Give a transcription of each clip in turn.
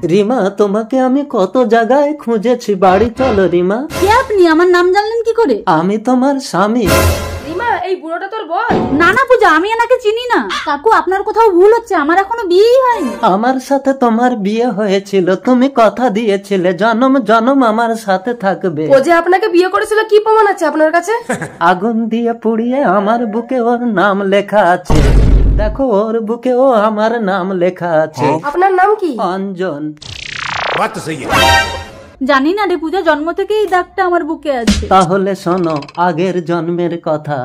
রিমা, তোমাকে আমি কত জায়গায় খুঁজেছি, বাড়ি চলো রিমা। কে আপনি? আমার নাম জানলেন কি করে? আমি তোমার স্বামী। রিমা, এই বুড়োটা তোর বল? না না পূজা, আমি এনাকে চিনি না। কাকু, আপনার কোথাও ভুল হচ্ছে, আমার এখনো বিয়েই হয়নি। আমার সাথে তোমার বিয়ে হয়েছিল, তুমি কথা দিয়েছিলে জনম জনম আমার সাথে থাকবে। ও যে আপনাকে বিয়ে করেছিল, কি প্রমাণ আছে আপনার কাছে? আগুন দিয়ে পুড়িয়ে আমার বুকে ওর নাম লেখা আছে, দেখো ওর বুকে ও আমার নাম লেখা আছে। আপনার নাম কি? অঞ্জন। জানি না রে পূজা, জন্ম থেকে এই দাগটা আমার বুকে আছে। তাহলে শোনো আগের জন্মের কথা।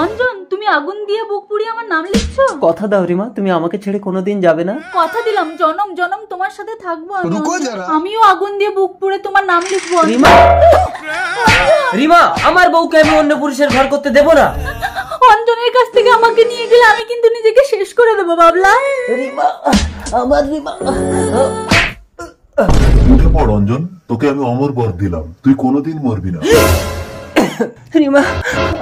অঞ্জন, তুমি আগুন দিয়ে বুক পুড়িয়ে আমার নাম লিখছো? কথা দাও রিমা, তুমি আমাকে ছেড়ে কোনোদিন যাবে না। কথা দিলাম, জনম জনম তোমার সাথে থাকবো আমি। আমিও আগুন দিয়ে বুক পুড়ে তোমার নাম লিখবো। রিমা, রিমা, আমার বউকে আমি অন্য পুরুষের ঘর করতে দেব না। অঞ্জনের কাছ থেকে আমাকে নিয়ে গেলে আমি কিন্তু নিজেকে শেষ করে দেবো বাবলা। রিমা, আমার রিমা। উঠে পড় অঞ্জন, তোকে আমি অমর বর দিলাম, তুই কোনোদিন মরবি না। রিমা,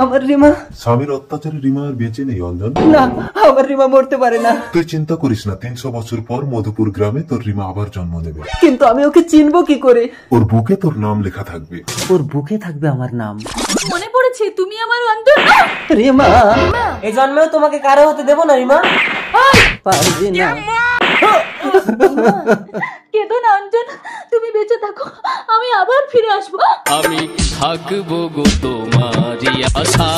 আমার রিমা। স্বামীর অত্যাচারে রিমা আর বেঁচে নেই অঞ্জন। না, আমার রিমা মরতে পারে না। তুই চিন্তা করিস না, 300 বছর পর মধুপুর গ্রামে তোর রিমা আবার জন্ম নেবে। কিন্তু আমি ওকে চিনবো কি করে? ওর বুকে তোর নাম লেখা থাকবে। ওর বুকে থাকবে আমার নাম। মনে পড়েছে, তুমি আমার অন্তর। রিমা, এই জন্মেও তোমাকে কারো হতে দেবো না রিমা। পারবি না। কেঁদো না অঞ্জন, তুমি বেঁচে থাকো, আমি আবার ফিরে আসবো। আমি থাকবো গো তোমারই আশা।